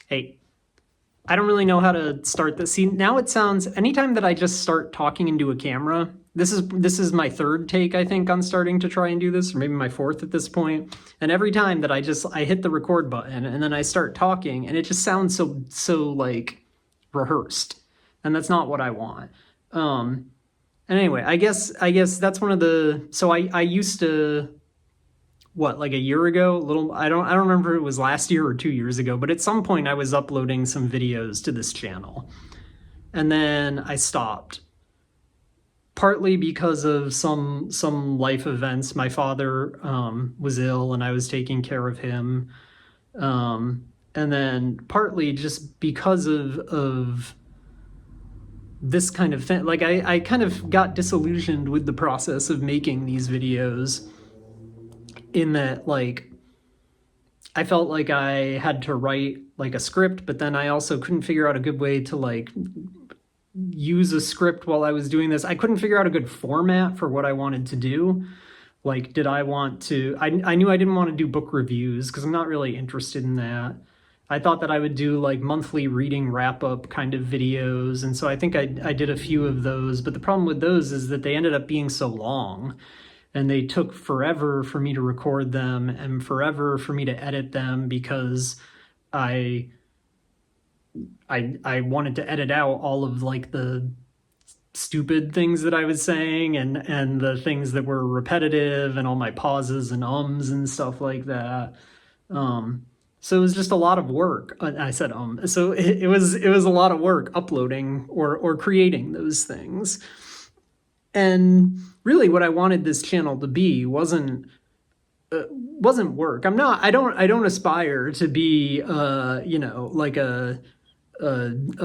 Hey, I don't really know how to start this. See, now it sounds, anytime that I just start talking into a camera, this is my third take, I think, on starting to try and do this, or maybe my fourth at this point. And every time that I hit the record button and then I start talking, and it just sounds so like rehearsed. And that's not what I want. And anyway, I guess that's one of the, so I used to, what, like a year ago, I don't remember if it was last year or 2 years ago, but at some point I was uploading some videos to this channel, and then I stopped, partly because of some life events. My father was ill and I was taking care of him, and then partly just because of this kind of thing. Like I kind of got disillusioned with the process of making these videos, in that, like, I felt like I had to write like a script, but then I also couldn't figure out a good way to like use a script while I was doing this. I couldn't figure out a good format for what I wanted to do. Like, did I want to, I knew I didn't want to do book reviews because I'm not really interested in that. I thought that I would do like monthly reading wrap-up kind of videos, and so I think I did a few of those, but the problem with those is that they ended up being so long, and they took forever for me to record them and forever for me to edit them, because I wanted to edit out all of like the stupid things that I was saying, and the things that were repetitive, and all my pauses and ums and stuff like that. So it was just a lot of work. I said so it was a lot of work uploading or creating those things. And really what I wanted this channel to be wasn't work. I don't aspire to be like a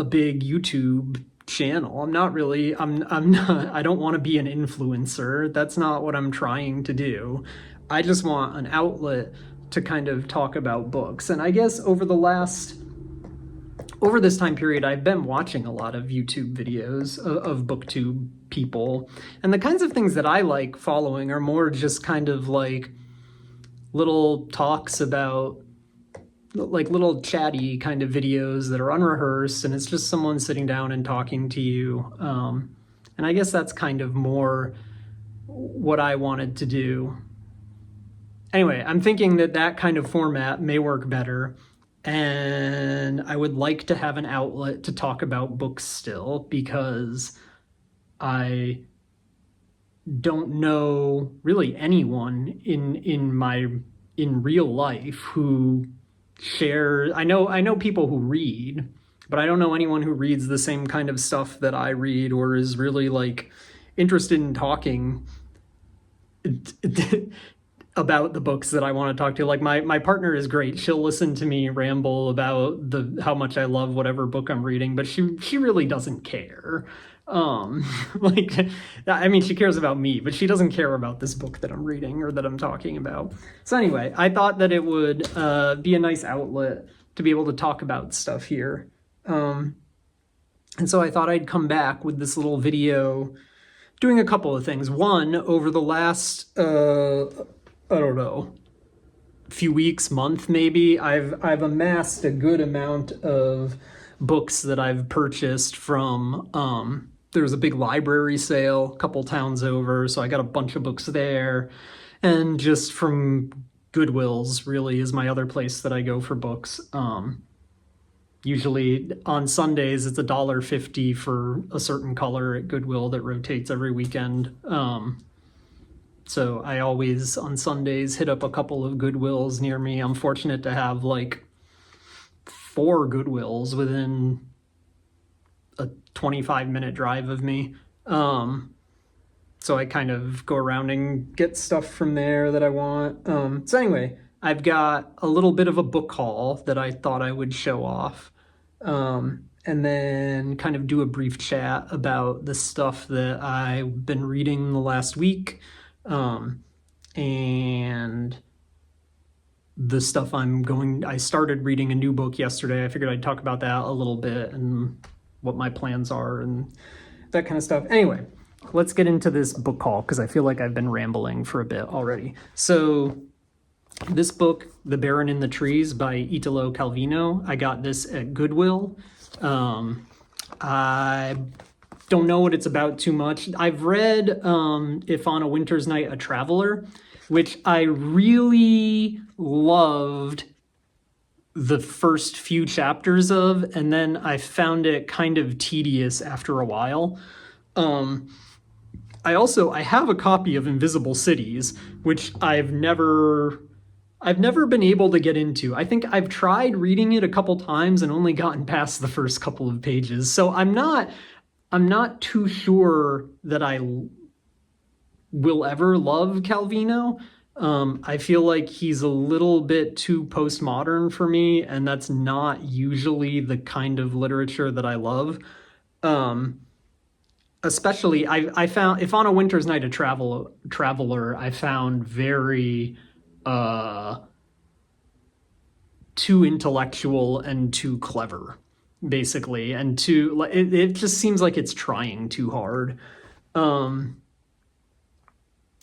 big YouTube channel. I don't want to be an influencer. That's not what I'm trying to do. I just want an outlet to kind of talk about books. And I guess over this time period, I've been watching a lot of YouTube videos of booktube people. And the kinds of things that I like following are more just kind of like little talks about, like little chatty kind of videos that are unrehearsed, and it's just someone sitting down and talking to you. And I guess that's kind of more what I wanted to do. Anyway, I'm thinking that kind of format may work better, and I would like to have an outlet to talk about books still, because I don't know really anyone in real life who shares. I know people who read, but I don't know anyone who reads the same kind of stuff that I read, or is really like interested in talking about the books that I want to talk to. Like my partner is great. She'll listen to me ramble about how much I love whatever book I'm reading, but she really doesn't care. Like, I mean, she cares about me, but she doesn't care about this book that I'm reading or that I'm talking about. So anyway, I thought that it would be a nice outlet to be able to talk about stuff here. And so I thought I'd come back with this little video doing a couple of things. One, over the last I don't know, few weeks, month maybe, I've amassed a good amount of books that I've purchased from, there was a big library sale a couple towns over, so I got a bunch of books there. And just from Goodwill's really is my other place that I go for books. Usually on Sundays it's $1.50 for a certain color at Goodwill that rotates every weekend. So I always, on Sundays, hit up a couple of Goodwills near me. I'm fortunate to have like 4 Goodwills within a 25-minute drive of me. So I kind of go around and get stuff from there that I want. So anyway, I've got a little bit of a book haul that I thought I would show off. And then kind of do a brief chat about the stuff that I've been reading the last week. And the stuff I started reading a new book yesterday. I figured I'd talk about that a little bit and what my plans are and that kind of stuff. Anyway, let's get into this book haul, because I feel like I've been rambling for a bit already. So This book, The Baron in the Trees by Italo Calvino, I got this at Goodwill. I don't know what it's about too much. I've read If on a Winter's Night, a Traveler, which I really loved the first few chapters of, and then I found it kind of tedious after a while. I have a copy of Invisible Cities, which I've never been able to get into. I think I've tried reading it a couple times and only gotten past the first couple of pages. So I'm not too sure that I will ever love Calvino. I feel like he's a little bit too postmodern for me, and that's not usually the kind of literature that I love. Especially, I found If on a Winter's Night, a Traveler, I found very too intellectual and too clever, basically, and too it just seems like it's trying too hard.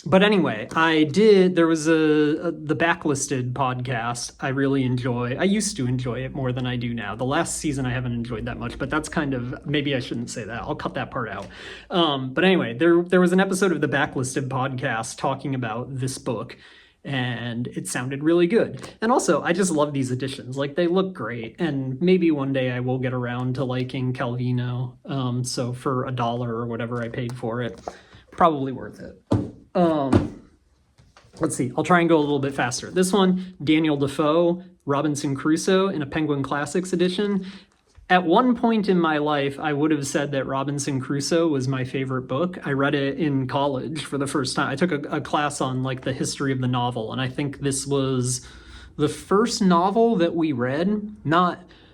But anyway, there was the Backlisted podcast I really enjoy. I used to enjoy it more than I do now. The last season I haven't enjoyed that much, but that's kind of, maybe I shouldn't say that. I'll cut that part out. But anyway, there was an episode of the Backlisted podcast talking about this book, and it sounded really good. And also, I just love these editions. Like, they look great, and maybe one day I will get around to liking Calvino. So for $1 or whatever I paid for it, probably worth it. Let's see, I'll try and go a little bit faster. This one, Daniel Defoe, Robinson Crusoe in a Penguin Classics edition. At one point in my life, I would have said that Robinson Crusoe was my favorite book. I read it in college for the first time. I took a class on like the history of the novel, and I think this was the first novel that we read.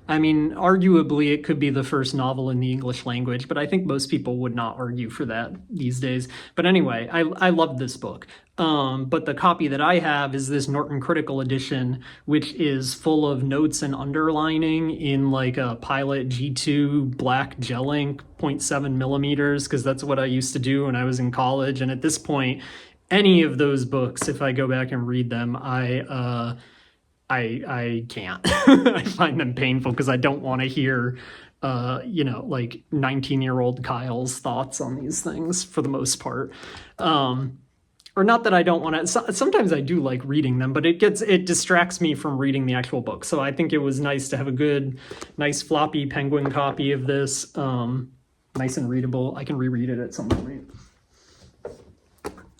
Arguably it could be the first novel in the English language, but I think most people would not argue for that these days. But anyway, I love this book. But the copy that I have is this Norton Critical edition, which is full of notes and underlining in like a Pilot G2 black gel ink, 0.7 millimeters, because that's what I used to do when I was in college. And at this point, any of those books, if I go back and read them, I can't. I find them painful because I don't want to hear, like 19-year-old Kyle's thoughts on these things for the most part. Or not that I don't want to. Sometimes I do like reading them, but it distracts me from reading the actual book. So I think it was nice to have a nice floppy Penguin copy of this, nice and readable. I can reread it at some point.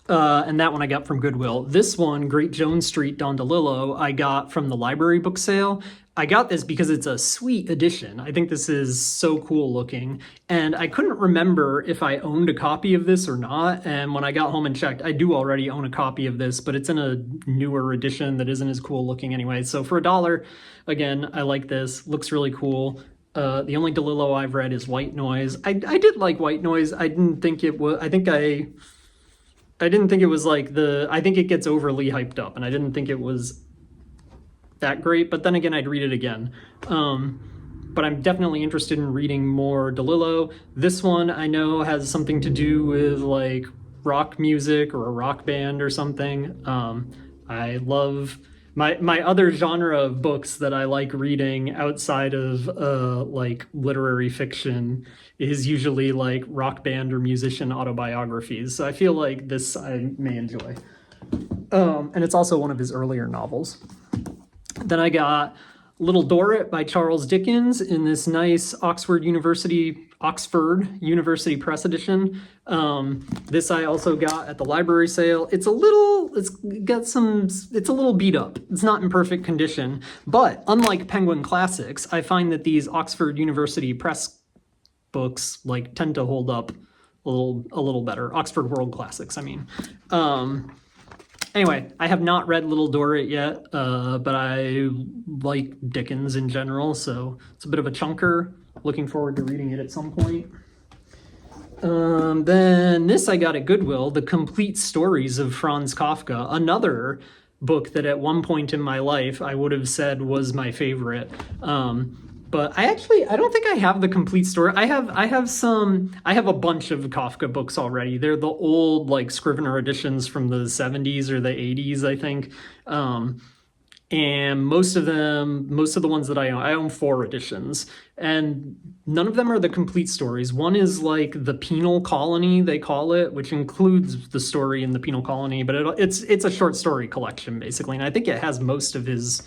And that one I got from Goodwill. This one, Great Jones Street, Don DeLillo, I got from the library book sale. I got this because it's a sweet edition. I think this is so cool looking. And I couldn't remember if I owned a copy of this or not. And when I got home and checked, I do already own a copy of this, but it's in a newer edition that isn't as cool looking anyway. So for $1, again, I like this. Looks really cool. The only DeLillo I've read is White Noise. I did like White Noise. I didn't think it was... I didn't think it was like I think it gets overly hyped up, and I didn't think it was that great, but then again, I'd read it again. But I'm definitely interested in reading more DeLillo. This one I know has something to do with like rock music or a rock band or something. I love my other genre of books that I like reading outside of like literary fiction is usually like rock band or musician autobiographies. So I feel like this I may enjoy. And it's also one of his earlier novels. Then I got Little Dorritt by Charles Dickens in this nice Oxford University Press edition. This I also got at the library sale. It's a little beat up. It's not in perfect condition, but unlike Penguin Classics, I find that these Oxford University Press books like tend to hold up a little better. Oxford World Classics, I mean. Anyway, I have not read Little Dorritt yet, but I like Dickens in general, so it's a bit of a chunker. Looking forward to reading it at some point. Then this I got at Goodwill, The Complete Stories of Franz Kafka, another book that at one point in my life I would have said was my favorite. But I don't think I have the complete story. I have a bunch of Kafka books already. They're the old like Scrivener editions from the 70s or the 80s, I think. And most of the ones that I own 4 editions, and none of them are the complete stories. One is like the penal colony, they call it, which includes the story in the penal colony, but it's a short story collection basically, and I think it has most of his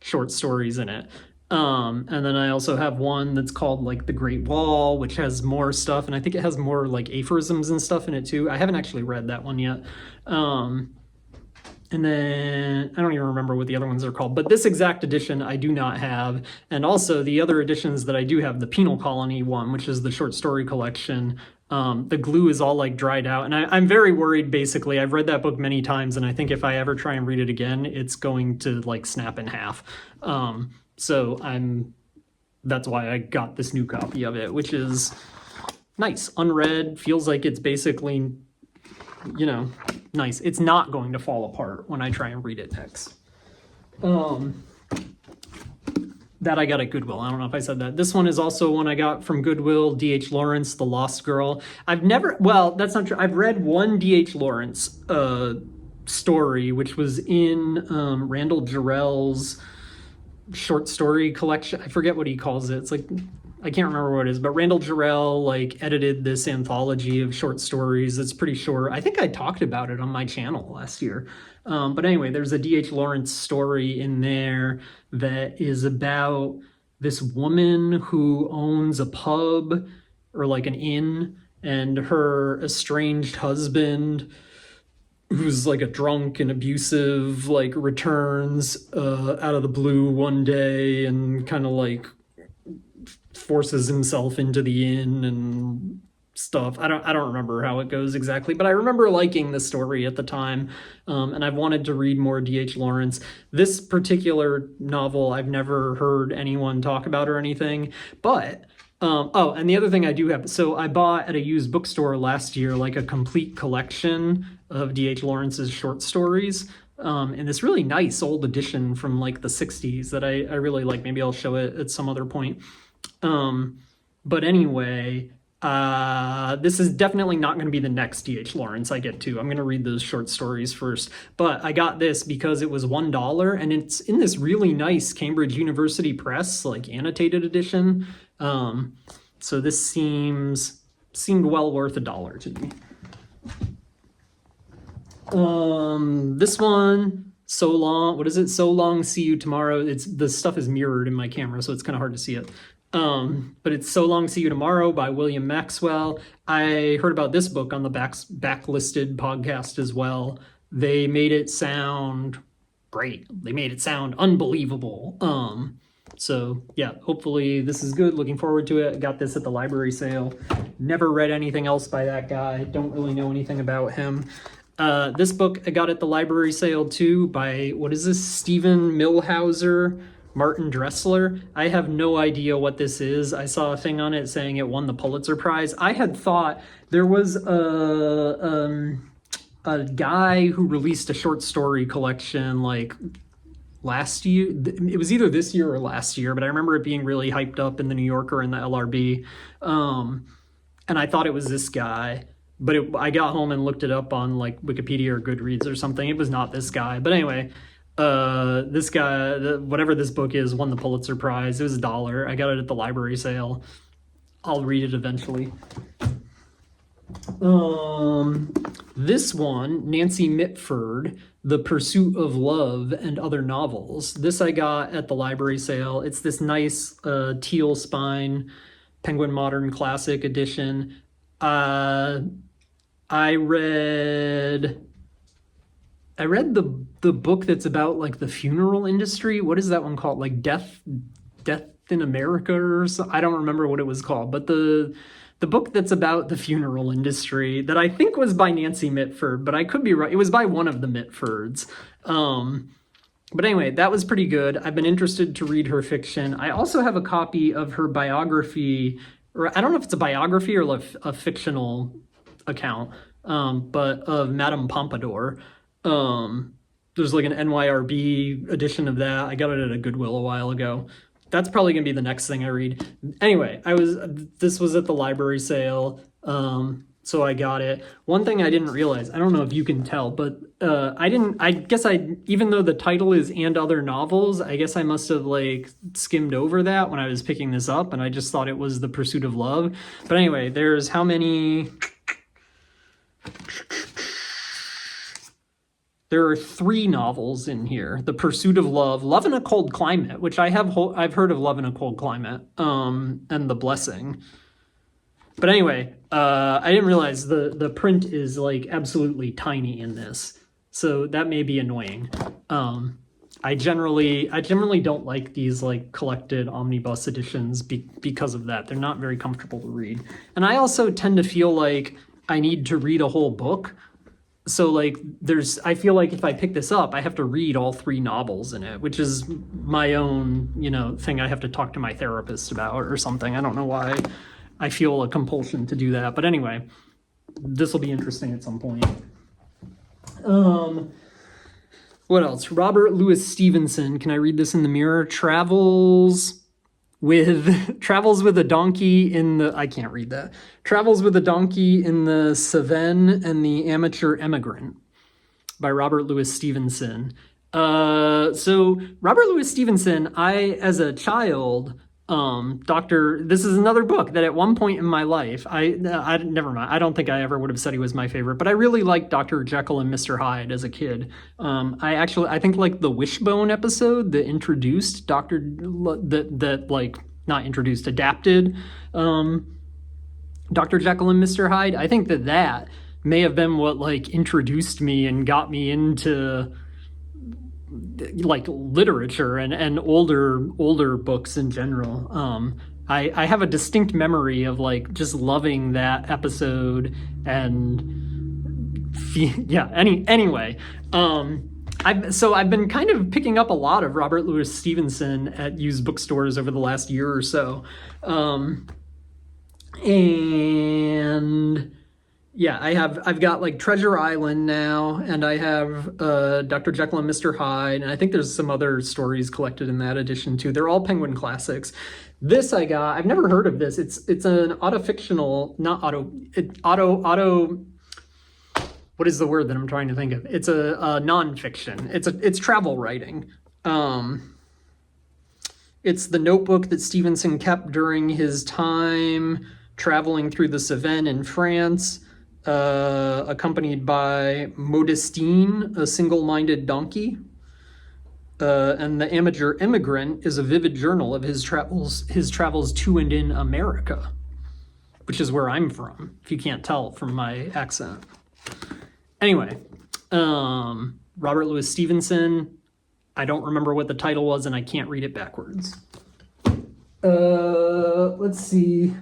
short stories in it. And then I also have one that's called like The Great Wall, which has more stuff, and I think it has more like aphorisms and stuff in it too. I haven't actually read that one yet. And then I don't even remember what the other ones are called, but this exact edition I do not have. And also the other editions that I do have, the Penal Colony one, which is the short story collection, the glue is all like dried out. And I'm very worried, basically. I've read that book many times, and I think if I ever try and read it again, it's going to like snap in half. That's why I got this new copy of it, which is nice, unread, feels like it's basically, you know, nice. It's not going to fall apart when I try and read it next. That I got at Goodwill. I don't know if I said that. This one is also one I got from Goodwill, D.H. Lawrence, The Lost Girl. That's not true. I've read one D.H. Lawrence story, which was in Randall Jarrell's short story collection. I forget what he calls it. It's like, I can't remember what it is, but Randall Jarrell like edited this anthology of short stories. It's pretty short. I think I talked about it on my channel last year. But anyway, there's a D.H. Lawrence story in there that is about this woman who owns a pub or like an inn, and her estranged husband, who's like a drunk and abusive, like returns out of the blue one day and kind of like forces himself into the inn and stuff. I don't remember how it goes exactly, but I remember liking the story at the time, and I've wanted to read more D.H. Lawrence. This particular novel I've never heard anyone talk about or anything, but and the other thing I do have, so I bought at a used bookstore last year like a complete collection of D.H. Lawrence's short stories, in this really nice old edition from like the 60s that I really like. Maybe I'll show it at some other point. But anyway, this is definitely not going to be the next D.H. Lawrence I get to. I'm going to read those short stories first. But I got this because it was $1, and it's in this really nice Cambridge University Press, like annotated edition. So this seemed well worth $1 to me. This one, So Long, what is it? So Long, See You Tomorrow. The stuff is mirrored in my camera, so it's kind of hard to see it. But it's So Long, See You Tomorrow by William Maxwell. I heard about this book on the backlisted podcast as well. They made it sound great. They made it sound unbelievable. So yeah, hopefully this is good. Looking forward to it. I got this at the library sale. Never read anything else by that guy. Don't really know anything about him. This book I got at the library sale too by, what is this? Stephen Millhauser, Martin Dressler. I have no idea what this is. I saw a thing on it saying it won the Pulitzer Prize. I had thought there was a guy who released a short story collection like last year. It was either this year or last year, but I remember it being really hyped up in the New Yorker and the LRB. And I thought it was this guy, but I got home and looked it up on like Wikipedia or Goodreads or something. It was not this guy. But anyway, this guy, whatever this book is, won the Pulitzer Prize. It was $1. I got it at the library sale. I'll read it eventually. This one, Nancy Mitford, The Pursuit of Love and Other Novels. This I got at the library sale. It's this nice teal spine Penguin Modern Classic edition. I read the book that's about like the funeral industry. What is that one called? Like Death in America or something? I don't remember what it was called, but the book that's about the funeral industry that I think was by Nancy Mitford, but I could be right. It was by one of the Mitfords. But anyway, that was pretty good. I've been interested to read her fiction. I also have a copy of her biography, or I don't know if it's a biography or a fictional account, but of Madame Pompadour. There's like an NYRB edition of that. I got it at a Goodwill a while ago. That's probably gonna be the next thing I read. Anyway, this was at the library sale. so I got it. One thing I didn't realize, I don't know if you can tell, but even though the title is And Other Novels, I guess I must have like skimmed over that when I was picking this up, and I just thought it was The Pursuit of Love. But anyway, there's how many? There are 3 novels in here: The Pursuit of Love, Love in a Cold Climate, which I've heard of Love in a Cold Climate, and The Blessing. But anyway, I didn't realize the print is like absolutely tiny in this, so that may be annoying. I generally don't like these like collected omnibus editions because of that. They're not very comfortable to read, and I also tend to feel like I need to read a whole book. So like I feel like if I pick this up, I have to read all 3 novels in it, which is my own, thing I have to talk to my therapist about or something. I don't know why I feel a compulsion to do that. But anyway, this will be interesting at some point. What else? Robert Louis Stevenson. Can I read this in the mirror? Travels with a donkey in the... I can't read that. Travels with a donkey in the Cevénnes and the Amateur Emigrant by Robert Louis Stevenson. So Robert Louis Stevenson, as a child... this is another book that at one point in my life, I never mind. I don't think I ever would have said he was my favorite, but I really liked Dr. Jekyll and Mr. Hyde as a kid. I think like the Wishbone episode that introduced adapted, Dr. Jekyll and Mr. Hyde. I think that may have been what like introduced me and got me into like literature and older books in general. I have a distinct memory of like just loving that episode and anyway. I've been kind of picking up a lot of Robert Louis Stevenson at used bookstores over the last year or so. And yeah, I've got like Treasure Island now, and I have Dr. Jekyll and Mr. Hyde, and I think there's some other stories collected in that edition too. They're all Penguin classics. This I got, I've never heard of this. It's an autofictional, what is the word that I'm trying to think of? It's a nonfiction. It's travel writing. It's the notebook that Stevenson kept during his time traveling through the Cevénnes in France, accompanied by Modestine, a single-minded donkey. And the Amateur Emigrant is a vivid journal of his travels to and in America, which is where I'm from, if you can't tell from my accent. Anyway, Robert Louis Stevenson, I don't remember what the title was, and I can't read it backwards. Let's see.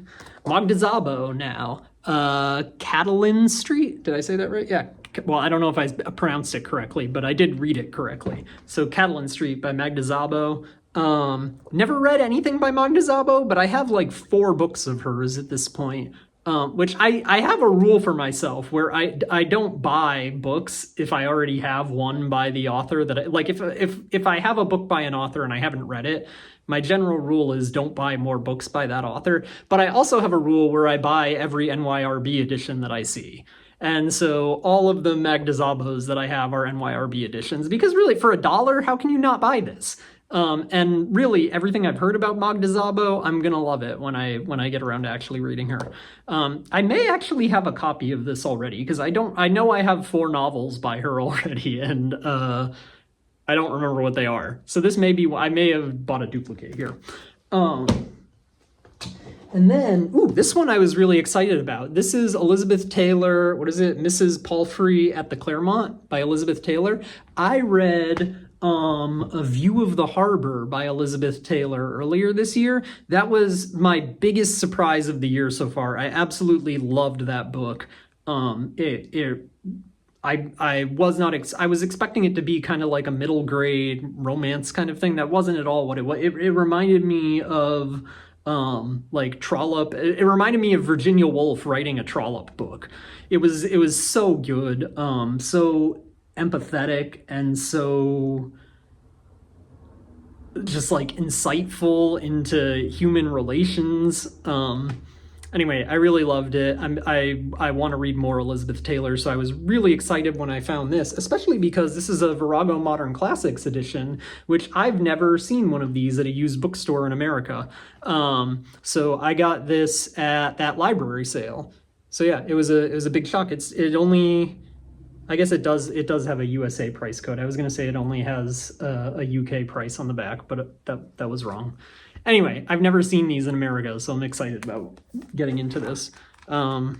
Magda Szabó now. Katalin Street. Did I say that right? Yeah. Well, I don't know if I pronounced it correctly, but I did read it correctly. So Katalin Street by Magda Szabó. Never read anything by Magda Szabó, but I have like 4 books of hers at this point. Which I have a rule for myself where I don't buy books if I already have one by the author if I have a book by an author and I haven't read it, my general rule is don't buy more books by that author. But I also have a rule where I buy every NYRB edition that I see. And so all of the Magda Szabós that I have are NYRB editions, because really for $1, how can you not buy this? And really everything I've heard about Magda Szabó, I'm going to love it when I get around to actually reading her. I may actually have a copy of this already, because I know I have 4 novels by her already, and I don't remember what they are. So this I may have bought a duplicate here. And then, this one I was really excited about. This is Elizabeth Taylor, what is it? Mrs. Palfrey at the Claremont by Elizabeth Taylor. I read A View of the Harbor by Elizabeth Taylor earlier this year. That was my biggest surprise of the year so far. I absolutely loved that book. I was expecting it to be kind of like a middle grade romance kind of thing. That wasn't at all what it was. It reminded me of like Trollope. It reminded me of Virginia Woolf writing a Trollope book. It was so good, so empathetic, and so just like insightful into human relations. Anyway, I really loved it. I want to read more Elizabeth Taylor, so I was really excited when I found this, especially because this is a Virago Modern Classics edition, which I've never seen one of these at a used bookstore in America. So I got this at that library sale. So yeah, it was a big shock. It only, I guess it does have a USA price code. I was going to say it only has a UK price on the back, but that was wrong. Anyway, I've never seen these in America, so I'm excited about getting into this. So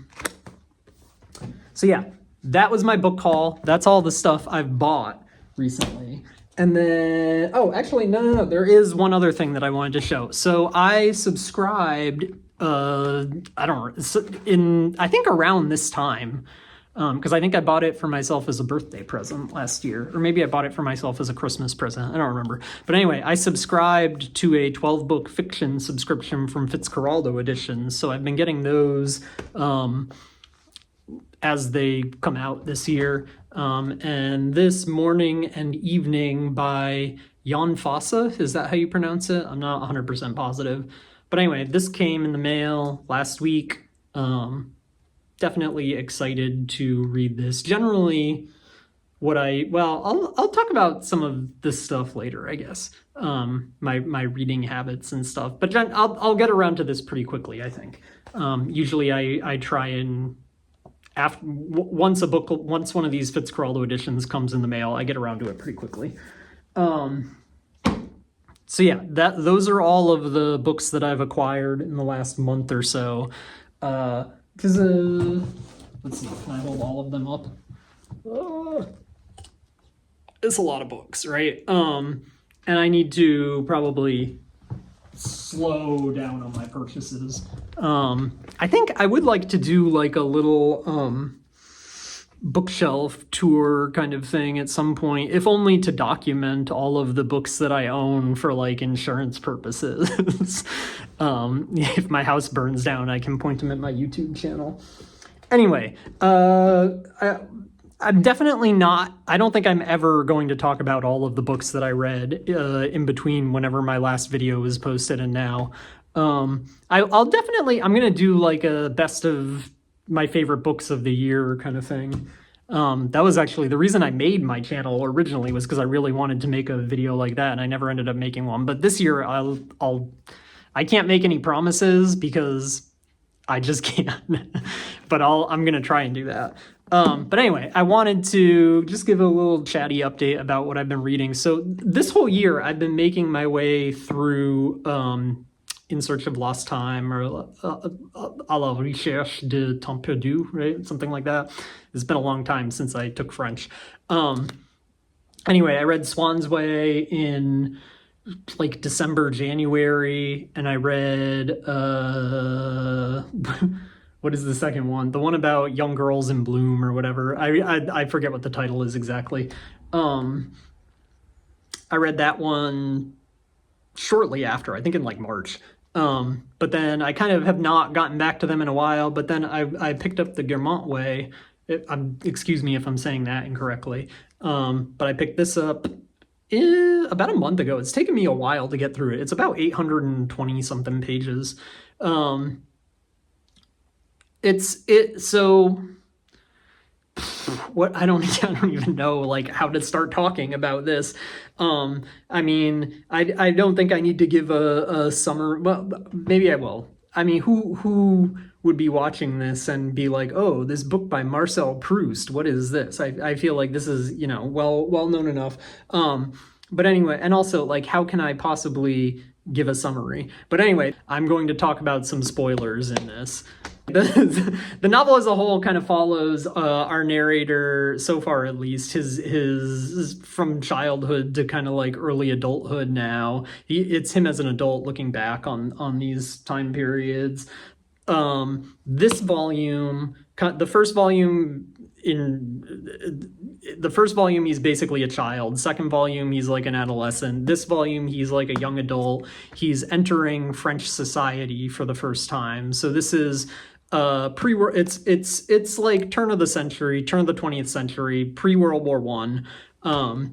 yeah, that was my book haul. That's all the stuff I've bought recently. And then, oh, actually, no. There is one other thing that I wanted to show. So I subscribed, I think around this time, because I think I bought it for myself as a birthday present last year, or maybe I bought it for myself as a Christmas present. I don't remember. But anyway, I subscribed to a 12-book fiction subscription from Fitzcarraldo Editions, so I've been getting those as they come out this year. And this Morning and Evening by Jan Fosse, is that how you pronounce it? I'm not 100% positive. But anyway, this came in the mail last week. Definitely excited to read this. Generally, I'll talk about some of this stuff later, I guess. My reading habits and stuff. But I'll get around to this pretty quickly, I think. Usually I try and once one of these Fitzcarraldo editions comes in the mail, I get around to it pretty quickly. So yeah, those are all of the books that I've acquired in the last month or so. Because, let's see, can I hold all of them up? It's a lot of books, right? And I need to probably slow down on my purchases. I think I would like to do like a little bookshelf tour kind of thing at some point, if only to document all of the books that I own for like insurance purposes. If my house burns down, I can point them at my YouTube channel. Anyway, I'm definitely not, I don't think I'm ever going to talk about all of the books that I read in between whenever my last video was posted and now. I'm going to do like a best of my favorite books of the year kind of thing. That was actually the reason I made my channel originally, was because I really wanted to make a video like that, and I never ended up making one. But this year I can't make any promises because I just can't. But I'm going to try and do that. But anyway, I wanted to just give a little chatty update about what I've been reading. So this whole year, I've been making my way through In Search of Lost Time, or À la recherche de temps perdu, right? Something like that. It's been a long time since I took French. Anyway, I read Swann's Way in like December, January, and I read what is the second one? The one about young girls in bloom or whatever. I forget what the title is exactly. I read that one shortly after, I think in like March. But then I kind of have not gotten back to them in a while, but then I picked up the Guermantes Way. Excuse me if I'm saying that incorrectly. But I picked this up about a month ago. It's taken me a while to get through it. It's about 820 something pages. So what, I don't even know like how to start talking about this. I mean, I don't think I need to give a summary. Well, maybe I will. I mean, who would be watching this and be like, oh, this book by Marcel Proust, what is this? I feel like this is, well known enough. But anyway, and also like, how can I possibly give a summary? But anyway, I'm going to talk about some spoilers in this. The novel as a whole kind of follows our narrator, so far at least, his from childhood to kind of like early adulthood now. It's him as an adult looking back on these time periods. This volume, the first volume, he's basically a child. Second volume, he's like an adolescent. This volume, he's like a young adult. He's entering French society for the first time. So this is it's like turn of the 20th century, pre-World War I.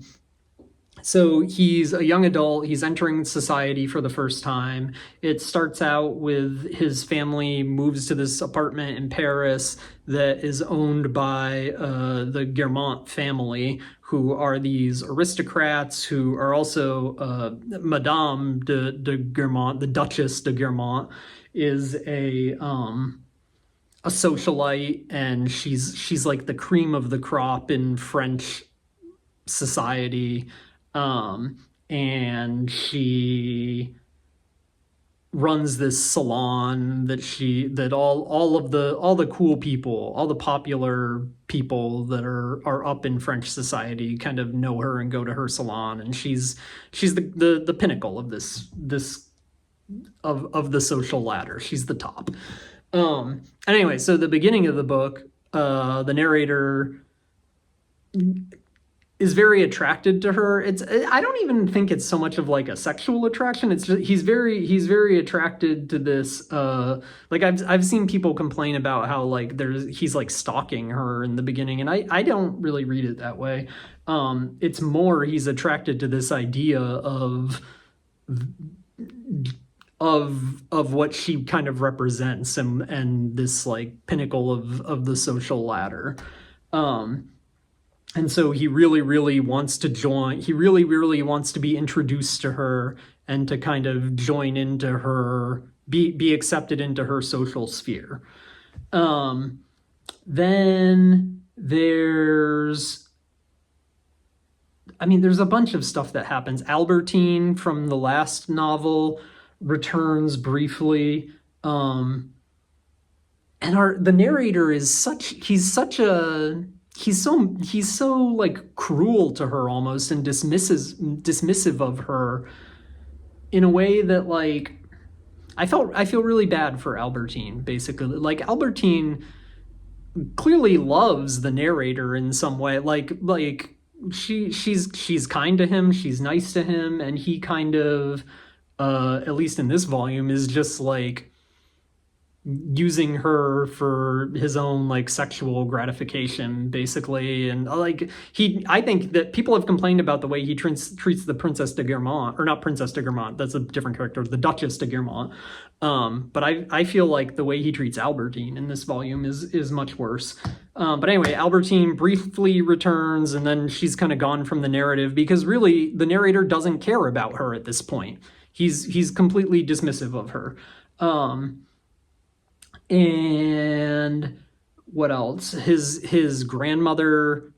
So he's a young adult. He's entering society for the first time. It starts out with his family moves to this apartment in Paris that is owned by the Guermantes family, who are these aristocrats who are also Madame de Guermantes, the Duchess de Guermantes, is a socialite, and she's like the cream of the crop in French society, and she runs this salon that all the cool people, all the popular people that are up in French society kind of know her and go to her salon, and she's the pinnacle of this of the social ladder. She's the top. Anyway, so the beginning of the book, the narrator is very attracted to her. I don't even think it's so much of like a sexual attraction. It's just he's very attracted to this. Like I've seen people complain about how like he's like stalking her in the beginning, and I don't really read it that way. It's more he's attracted to this idea of what she kind of represents, and this like pinnacle of the social ladder. And so he really wants to join. He really wants to be introduced to her and to kind of join into her, be accepted into her social sphere. Then there's a bunch of stuff that happens. Albertine from the last novel returns briefly. And the narrator is he's so like cruel to her almost, and dismissive of her in a way that like I feel really bad for Albertine, basically. Like Albertine clearly loves the narrator in some way. Like she's kind to him, she's nice to him, and he kind of at least in this volume is just like using her for his own like sexual gratification, basically. And like I think that people have complained about the way he treats the Princess de Guermantes, or not Princess de Guermantes, that's a different character, the Duchess de Guermantes. But I feel like the way he treats Albertine in this volume is much worse. But anyway, Albertine briefly returns, and then she's kind of gone from the narrative because really the narrator doesn't care about her at this point. He's completely dismissive of her. And what else? His grandmother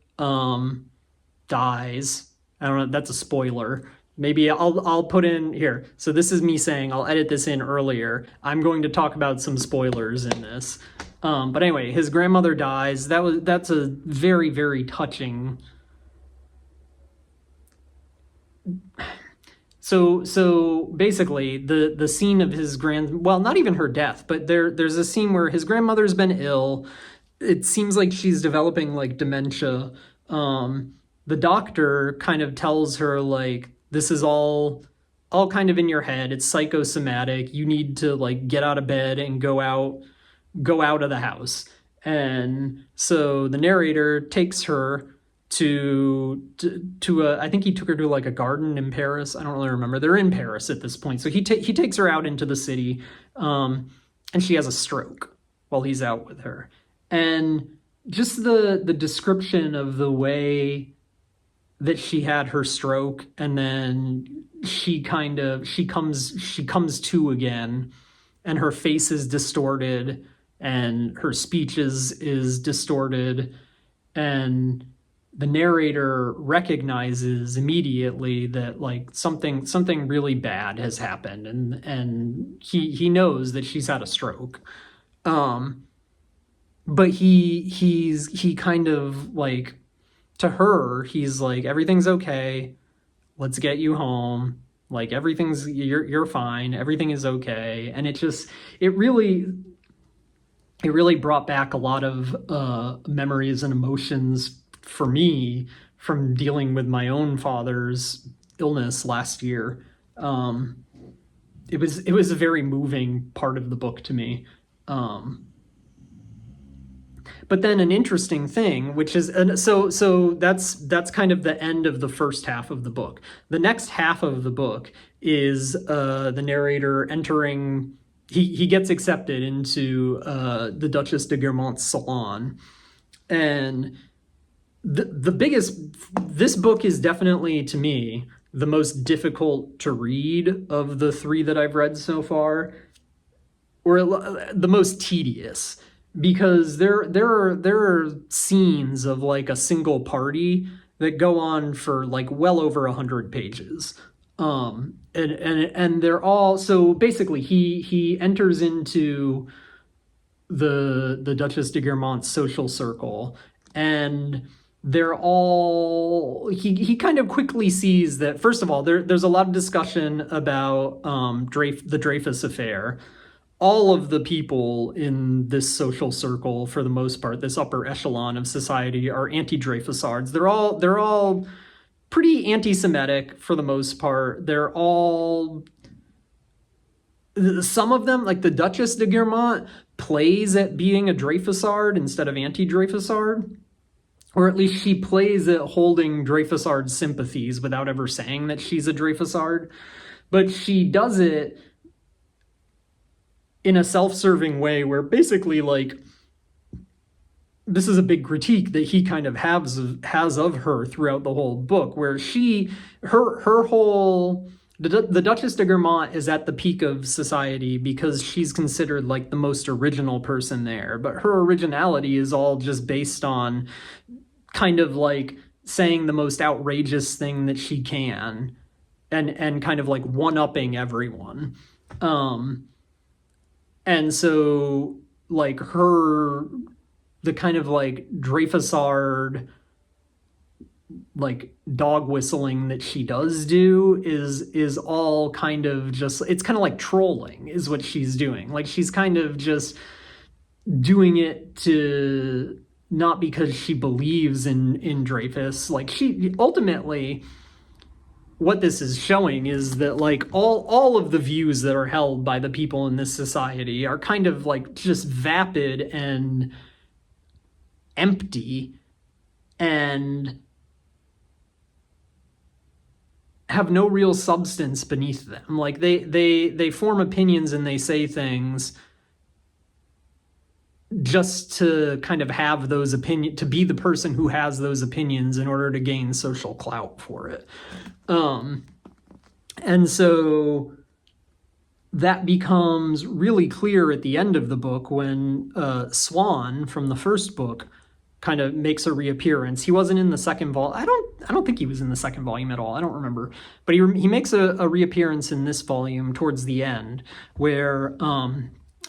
dies. I don't know. That's a spoiler. Maybe I'll put in here. So this is me saying I'll edit this in earlier. I'm going to talk about some spoilers in this. But anyway, his grandmother dies. That's a very touching. So basically the scene of his not even her death, but there's a scene where his grandmother's been ill. It seems like she's developing like dementia. The doctor kind of tells her like, this is all kind of in your head. It's psychosomatic. You need to like get out of bed and go out of the house. And so the narrator takes her to I think he took her to like a garden in Paris. I don't really remember. They're in Paris at this point. So he takes her out into the city, and she has a stroke while he's out with her. And just the description of the way that she had her stroke, and then she comes to again, and her face is distorted, and her speech is distorted, and the narrator recognizes immediately that like something really bad has happened, and he knows that she's had a stroke. But he kind of like, to her, he's like, everything's okay. Let's get you home. Like you're fine. Everything is okay. And it really brought back a lot of memories and emotions for me from dealing with my own father's illness last year. It was a very moving part of the book to me. But then an interesting thing, which is, so that's kind of the end of the first half of the book. The next half of the book is the narrator entering. He gets accepted into the Duchess de Guermantes' salon, and the biggest. This book is definitely, to me, the most difficult to read of the three that I've read so far, or the most tedious, because there are scenes of like a single party that go on for like well over 100 pages. And they're all, so basically he enters into the Duchess de Guermantes' social circle, and they're all, he kind of quickly sees that, first of all, there's a lot of discussion about the Dreyfus affair. All of the people in this social circle, for the most part, this upper echelon of society, are anti-Dreyfusards. They're all pretty anti-Semitic for the most part. They're all, some of them, like the Duchess de Guermantes, plays at being a Dreyfusard instead of anti-Dreyfusard. Or at least she plays at holding Dreyfusard sympathies without ever saying that she's a Dreyfusard. But she does it in a self-serving way where basically, like, this is a big critique that he kind of has of her throughout the whole book, where her whole, the Duchess de Guermantes is at the peak of society because she's considered like the most original person there, but her originality is all just based on kind of like saying the most outrageous thing that she can, and kind of like one-upping everyone. And so like the kind of like Dreyfusard like dog whistling that she does do is all kind of just, it's kind of like trolling is what she's doing. Like she's kind of just doing it to, not because she believes in Dreyfus. Like she ultimately, what this is showing is that like all of the views that are held by the people in this society are kind of like just vapid and empty and have no real substance beneath them. Like they form opinions and they say things just to kind of have those opinions, to be the person who has those opinions in order to gain social clout for it. And so that becomes really clear at the end of the book when Swann from the first book kind of makes a reappearance. He wasn't in the second volume. I don't think he was in the second volume at all. I don't remember. But he makes a reappearance in this volume towards the end, where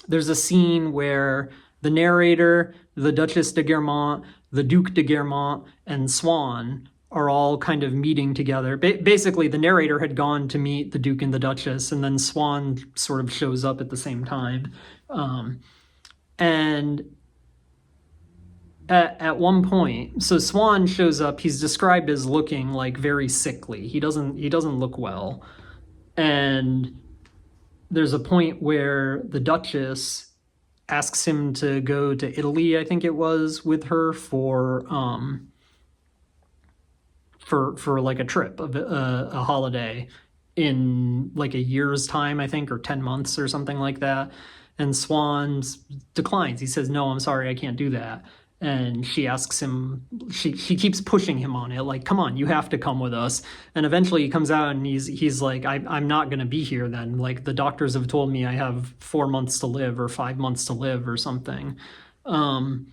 there's a scene where the narrator, the Duchess de Guermantes, the Duc de Guermantes, and Swann are all kind of meeting together. Basically, the narrator had gone to meet the Duke and the Duchess, and then Swann sort of shows up at the same time. And at one point, so Swann shows up. He's described as looking like very sickly. He doesn't look well. And there's a point where the Duchess asks him to go to Italy, I think it was, with her for like a trip, a holiday in like a year's time, I think, or 10 months or something like that. And Swann declines. He says, "No, I'm sorry, I can't do that." And she asks him, she keeps pushing him on it, like, "Come on, you have to come with us." And eventually he comes out and he's like, I'm not going to be here then. Like, the doctors have told me I have 4 months to live or 5 months to live or something. And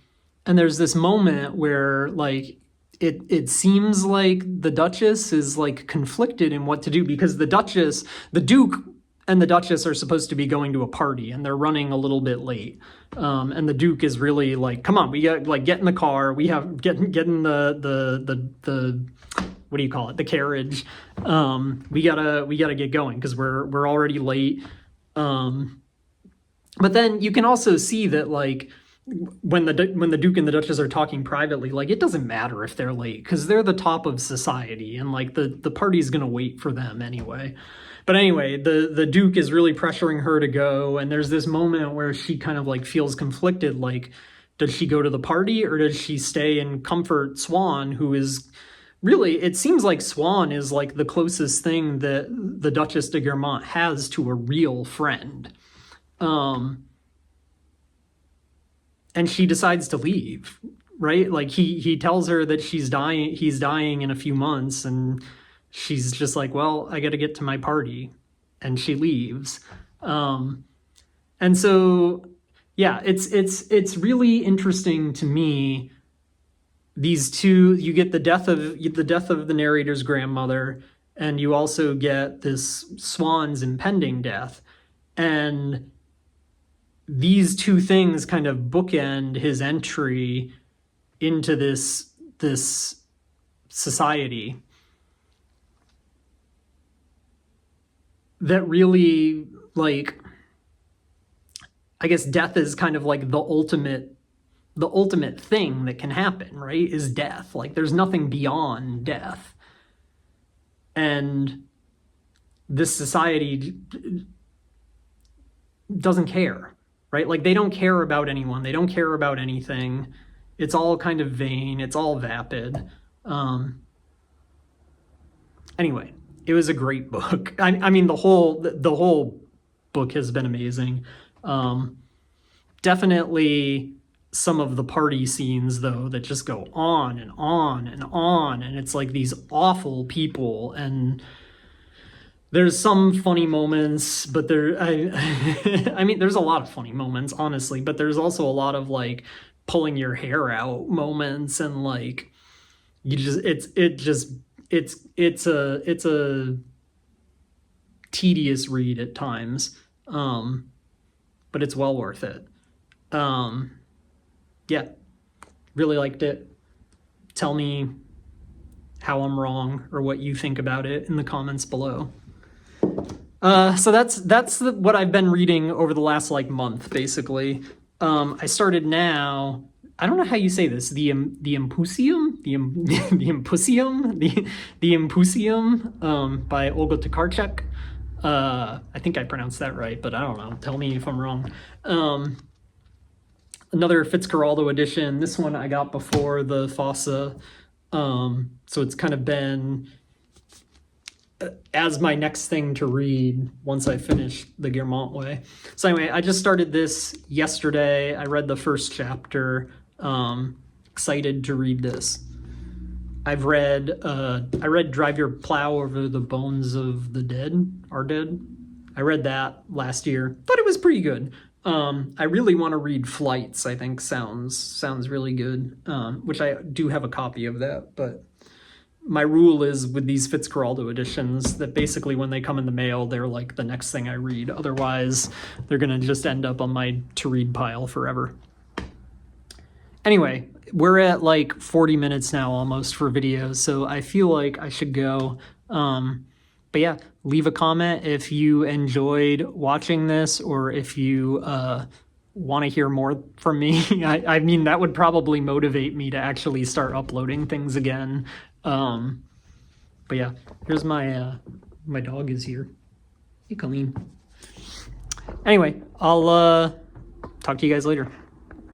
there's this moment where like, it seems like the Duchess is like conflicted in what to do, because the Duke and the Duchess are supposed to be going to a party and they're running a little bit late. And the Duke is really like, "Come on, we got, like, get in the car. We have get in the what do you call it? The carriage. We gotta get going because we're already late." But then you can also see that like when the Duke and the Duchess are talking privately, like, it doesn't matter if they're late because they're the top of society and like the party's gonna wait for them anyway. But anyway, the Duke is really pressuring her to go, and there's this moment where she kind of like feels conflicted, like, Does she go to the party, or does she stay and comfort Swan, who is really, it seems like Swan is like the closest thing that the Duchess de Guermantes has to a real friend. And she decides to leave, right? Like he tells her that he's dying in a few months, and she's just like, well, I got to get to my party, and she leaves. And so, yeah, it's really interesting to me. These two, you get the death of the narrator's grandmother, and you also get this Swan's impending death, and these two things kind of bookend his entry into this society that really, like, I guess death is kind of like the ultimate thing that can happen, right? Is death. Like, there's nothing beyond death. And this society doesn't care, right? Like, they don't care about anyone. They don't care about anything. It's all kind of vain. It's all vapid. Anyway, it was a great book. I mean, the whole book has been amazing. Definitely some of the party scenes, though, that just go on and on and on, and it's like these awful people, and there's some funny moments, but I mean, there's a lot of funny moments, honestly, but there's also a lot of like pulling your hair out moments, and like it's a tedious read at times, but it's well worth it. Yeah, really liked it. Tell me how I'm wrong or what you think about it in the comments below. So that's what I've been reading over the last like month, basically. I started now. I don't know how you say this. The Impusium, the Impusium, by Olga Tokarczuk. I think I pronounced that right, but I don't know. Tell me if I'm wrong. Another Fitzcarraldo edition. This one I got before the Fosse. So it's kind of been as my next thing to read once I finish the Guermantes Way. So anyway, I just started this yesterday. I read the first chapter. Excited to read this. I read Drive Your Plow Over the Bones of the Dead, Are Dead. I read that last year. Thought it was pretty good. I really want to read Flights. I think sounds really good, which I do have a copy of that, but my rule is with these Fitzcarraldo editions that basically when they come in the mail, they're like the next thing I read. Otherwise, they're going to just end up on my to-read pile forever. Anyway, we're at like 40 minutes now almost for videos, so I feel like I should go. But yeah, leave a comment if you enjoyed watching this, or if you want to hear more from me. I mean, that would probably motivate me to actually start uploading things again. But yeah, here's my my dog is here. Hey, Colleen. Anyway, I'll talk to you guys later.